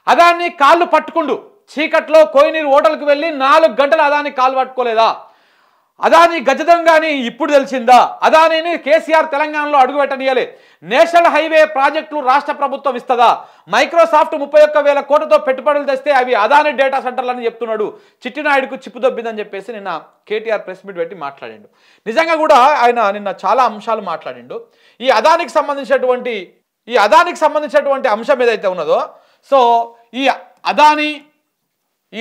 అదాని కాళ్ళు పట్టుకుండు చీకట్లో కోయినీరు హోటల్కి వెళ్ళి 4 గంటలు అదాని కాళ్ళు పట్టుకోలేదా? అదాని గజదంగాని ఇప్పుడు తెలిసిందా? అదానిని కేసీఆర్ తెలంగాణలో అడుగుపెట్టనీయలే. నేషనల్ హైవే ప్రాజెక్టులు రాష్ట్ర ప్రభుత్వం ఇస్తుందా? మైక్రోసాఫ్ట్ 31,000 కోట్లతో పెట్టుబడులు తెస్తే అవి అదాని డేటా సెంటర్లని చెప్తున్నాడు. చిట్టినాయుడుకు చిప్పు దొబ్బిందని చెప్పేసి నిన్న కేటీఆర్ ప్రెస్ మీట్ పెట్టి మాట్లాడిండు. నిజంగా కూడా ఆయన నిన్న చాలా అంశాలు మాట్లాడిండు. ఈ అదానికి సంబంధించినటువంటి అంశం ఏదైతే ఉన్నదో, సో ఈ అదాని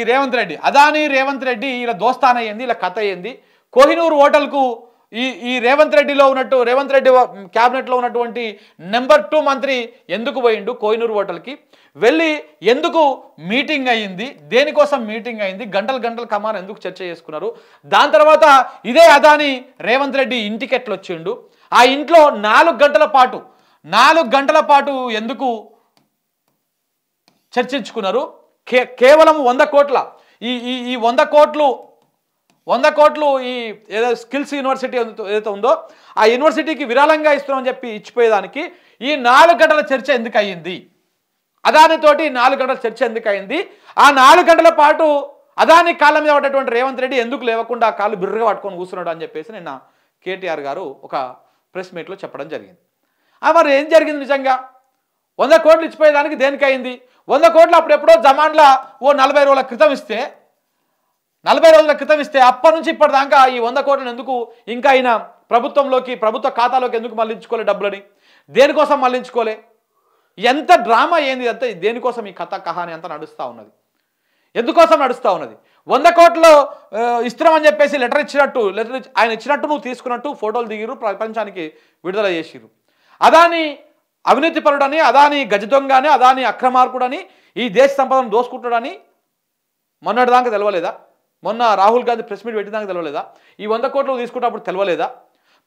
రేవంత్ రెడ్డి ఇలా దోస్తాన అయ్యింది, ఇలా కథ అయ్యింది. కోహినూర్ హోటల్కు ఈ రేవంత్ రెడ్డి క్యాబినెట్లో ఉన్నటువంటి నెంబర్ 2 మంత్రి ఎందుకు పోయిండు? కోహినూర్ హోటల్కి వెళ్ళి ఎందుకు మీటింగ్ అయ్యింది? దేనికోసం మీటింగ్ అయింది? గంటలు కమాన్ ఎందుకు చర్చ చేసుకున్నారు? దాని తర్వాత ఇదే అదాని రేవంత్ రెడ్డి ఇంటికి ఎట్లా వచ్చిండు? ఆ ఇంట్లో 4 గంటల పాటు ఎందుకు చర్చించుకున్నారు? కేవలం 100 కోట్ల ఈ 100 కోట్లు ఈ ఏదో స్కిల్స్ యూనివర్సిటీ ఏదైతే ఉందో ఆ యూనివర్సిటీకి విరాళంగా ఇస్తున్నామని చెప్పి ఇచ్చిపోయేదానికి ఈ 4 గంటల చర్చ ఎందుకు అయ్యింది? అదానితోటి 4 గంటల చర్చ ఎందుకు అయింది? ఆ 4 గంటల పాటు అదాని కాళ్ళ మీద పడ్డటువంటి రేవంత్ రెడ్డి ఎందుకు లేవకుండా కాళ్ళు బిర్రగా పట్టుకొని కూర్చున్నాడు అని చెప్పేసి నిన్న కేటీఆర్ గారు ఒక ప్రెస్ మీట్లో చెప్పడం జరిగింది. మరి ఏం జరిగింది? నిజంగా 100 కోట్లు ఇచ్చిపోయేదానికి దేనికి అయింది? 100 కోట్లు అప్పుడెప్పుడో జమాన్లా 40 రోజుల క్రితం ఇస్తే అప్పటి నుంచి ఇప్పటిదాకా ఈ 100 కోట్లను ఎందుకు ఇంకా ఆయన ప్రభుత్వ ఖాతాలోకి ఎందుకు మళ్లించుకోలే? డబ్బులని దేనికోసం మళ్లించుకోలే? ఎంత డ్రామా ఏంది? అంత దేనికోసం ఈ కథ కహాని అంతా ఎందుకోసం నడుస్తూ ఉన్నది? 100 కోట్లు ఇస్తున్నామని చెప్పేసి లెటర్ ఆయన ఇచ్చినట్టు నువ్వు తీసుకున్నట్టు ఫోటోలు దిగిరు, ప్రపంచానికి విడుదల చేసిరు. అదాని అవినీతి పరుడని, అదాని గజ దొంగ అని, అదాని అక్రమార్కుడని, ఈ దేశ సంపదను దోసుకుంటాడని మొన్నటిదాకా తెలవలేదా? మొన్న రాహుల్ గాంధీ ప్రెస్ మీట్ పెట్టిదాకా తెలవలేదా? ఈ 100 కోట్లు తీసుకున్నప్పుడు తెలవలేదా?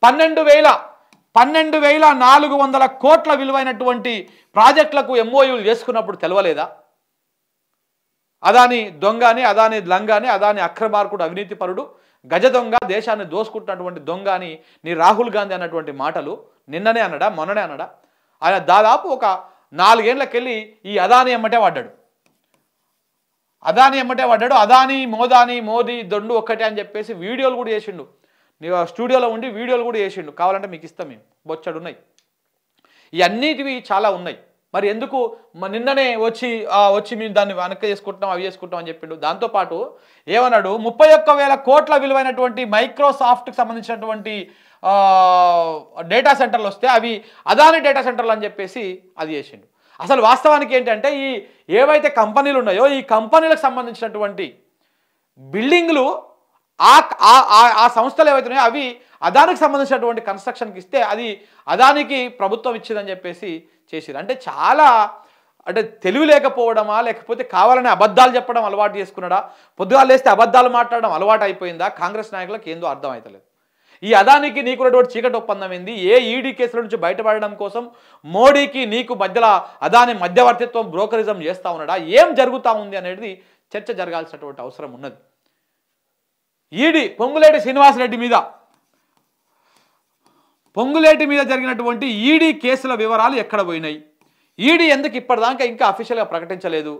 12,400 కోట్ల విలువైనటువంటి ప్రాజెక్టులకు ఎంఓయూలు చేసుకున్నప్పుడు తెలవలేదా? అదాని దొంగ అని, అదాని లంగ అని, అదాని అక్రమార్కుడు, అవినీతి పరుడు, గజ దొంగ, దేశాన్ని దోసుకుంటున్నటువంటి దొంగ అని నీ రాహుల్ గాంధీ అన్నటువంటి మాటలు నిన్ననే అన్నడా, మొన్ననే అన్నడా? ఆయన దాదాపు ఒక 4 ఏళ్ళకెళ్ళి ఈ అదాని ఎమ్మటే పడ్డాడు. అదాని మోదీ దొండు ఒక్కటే అని చెప్పేసి వీడియోలు కూడా చేసిండు. స్టూడియోలో ఉండి వీడియోలు కూడా చేసిండు. కావాలంటే మీకు ఇస్తాం, మేము బొచ్చడు ఉన్నాయి. ఇవన్నిటివి చాలా ఉన్నాయి. మరి ఎందుకు నిన్ననే వచ్చి మేము దాన్ని వెనక్కి చేసుకుంటున్నాం, అవి చేసుకుంటాం అని చెప్పిండు. దాంతోపాటు ఏమన్నాడు? 31,000 కోట్ల విలువైనటువంటి మైక్రోసాఫ్ట్కి సంబంధించినటువంటి డేటా సెంటర్లు వస్తే అవి అదాని డేటా సెంటర్లు అని చెప్పేసి అది చేసిండు. అసలు వాస్తవానికి ఏంటంటే ఈ ఏవైతే కంపెనీలు ఉన్నాయో ఈ కంపెనీలకు సంబంధించినటువంటి బిల్డింగ్లు ఆ సంస్థలు ఏవైతే ఉన్నాయో అవి అదానికి సంబంధించినటువంటి కన్స్ట్రక్షన్కి ఇస్తే అది అదానికి ప్రభుత్వం ఇచ్చిందని చెప్పేసి చేసిరు. అంటే చాలా తెలివి లేకపోవడమా, లేకపోతే కావాలని అబద్ధాలు చెప్పడం అలవాటు చేసుకున్నాడా? పొద్దుగాలు లేస్తే అబద్ధాలు మాట్లాడడం అలవాటు అయిపోయిందా? కాంగ్రెస్ నాయకులకు ఏందో అర్థం అవుతలేదు. ఈ అదానికి నీకున్నటువంటి చీకటి ఒప్పందం ఏంది? ఏ ఈడీ కేసుల నుంచి బయటపడడం కోసం మోడీకి నీకు మధ్యలో అదాని మధ్యవర్తిత్వం, బ్రోకరిజం చేస్తూ ఉన్నాడా? ఏం జరుగుతూ ఉంది అనేది చర్చ జరగాల్సినటువంటి అవసరం ఉన్నది. ఈడీ పొంగులేటి శ్రీనివాసరెడ్డి మీద జరిగినటువంటి ఈడీ కేసుల వివరాలు ఎక్కడ పోయినాయి? ఈడీ ఎందుకు ఇప్పటిదాకా ఇంకా అఫీషియల్గా ప్రకటించలేదు?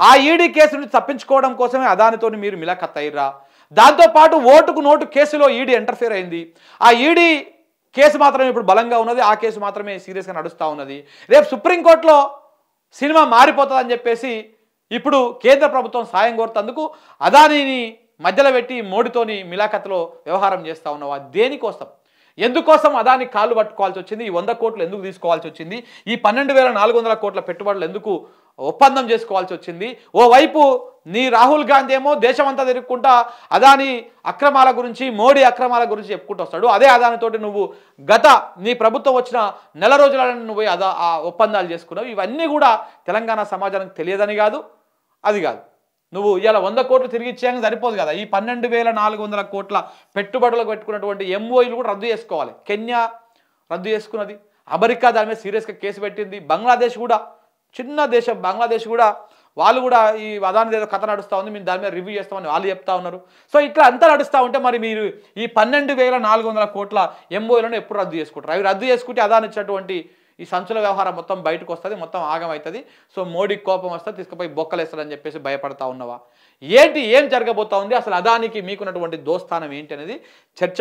ఆ ఈడీ కేసు నుంచి తప్పించుకోవడం కోసమే అదానితో మీరు మిలాఖత్ అయ్యిర్రా? దాంతోపాటు ఓటుకు నోటు కేసులో ఈడీ ఇంటర్ఫియర్ అయింది. ఆ ఈడీ కేసు మాత్రమే ఇప్పుడు బలంగా ఉన్నది, ఆ కేసు మాత్రమే సీరియస్గా నడుస్తూ ఉన్నది. రేపు సుప్రీంకోర్టులో సినిమా మారిపోతుందని చెప్పేసి ఇప్పుడు కేంద్ర ప్రభుత్వం సాయం కోరుతందుకు అదానిని మధ్యలో పెట్టి మోడీతోని మిలాఖత్లో వ్యవహారం చేస్తూ ఉన్నావా? దేనికోసం? ఎందుకోసం అదాని కాళ్ళు పట్టుకోవాల్సి వచ్చింది? ఈ 100 కోట్లు ఎందుకు తీసుకోవాల్సి వచ్చింది? ఈ 12,400 కోట్ల పెట్టుబడులు ఎందుకు ఒప్పందం చేసుకోవాల్సి వచ్చింది? ఓవైపు నీ రాహుల్ గాంధీ ఏమో దేశమంతా తిరుగుకుంటా అదాని అక్రమాల గురించి, మోడీ అక్రమాల గురించి చెప్పుకుంటూ వస్తాడు. అదే అదానితోటి నువ్వు నీ ప్రభుత్వం వచ్చిన నెల రోజులను నువ్వు ఆ ఒప్పందాలు చేసుకున్నావు. ఇవన్నీ కూడా తెలంగాణ సమాజానికి తెలియదని కాదు, అది కాదు. నువ్వు ఇలా 100 కోట్లు తిరిగి ఇచ్చేయడానికి సరిపోదు కదా. ఈ 12,400 కోట్ల పెట్టుబడులకు పెట్టుకున్నటువంటి ఎంఓయూలు కూడా రద్దు చేసుకోవాలి. కెన్యా రద్దు చేసుకున్నది, అమెరికా దాని మీద సీరియస్గా కేసు పెట్టింది, బంగ్లాదేశ్ కూడా చిన్న దేశం, బంగ్లాదేశ్ కూడా వాళ్ళు కూడా ఈ అదాని ఏదో కథ నడుస్తూ ఉంది, మేము దాని మీద రివ్యూ చేస్తామని వాళ్ళు చెప్తా ఉన్నారు. సో ఇట్లా అంతా నడుస్తూ ఉంటే మరి మీరు ఈ 12,400 కోట్ల ఎంఓయూలను ఎప్పుడు రద్దు చేసుకుంటారు? అవి రద్దు చేసుకుంటే అదాని ఇచ్చినటువంటి ఈ సంచుల వ్యవహారం మొత్తం బయటకు వస్తుంది, మొత్తం ఆగమవుతుంది. సో మోడీకి కోపం వస్తుంది, తీసుకుపోయి బొక్కలేస్తారని చెప్పేసి భయపడతా ఉన్నవా? ఏం జరగబోతా ఉంది? అసలు అదానికి మీకున్నటువంటి దోస్తానం ఏంటి అనేది చర్చ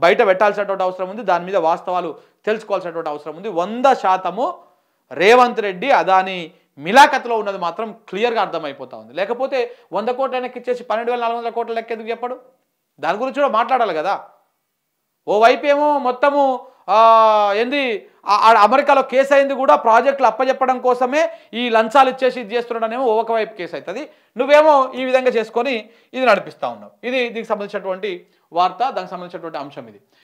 బయట పెట్టాల్సినటువంటి అవసరం ఉంది. దాని మీద వాస్తవాలు తెలుసుకోవాల్సినటువంటి అవసరం ఉంది. 100% రేవంత్ రెడ్డి అదాని మిలాఖత్లో ఉన్నది మాత్రం క్లియర్గా అర్థమైపోతా ఉంది. లేకపోతే 100 కోట్ల వెనక్కి ఇచ్చేసి 12,400 కోట్ల లెక్క ఎందుకు చెప్పడు? దాని గురించి కూడా మాట్లాడాలి కదా. ఓవైపు ఏమో మొత్తము ఏంది అమెరికాలో కేసు అయింది కూడా ప్రాజెక్టులు అప్పచెప్పడం కోసమే ఈ లంచాలు ఇచ్చేసి ఇది చేస్తున్నాడనేమో ఒకవైపు కేసు అవుతుంది, నువ్వేమో ఈ విధంగా చేసుకొని ఇది నడిపిస్తూ ఉన్నావు. ఇది దీనికి సంబంధించినటువంటి వార్త, దానికి సంబంధించినటువంటి అంశం ఇది.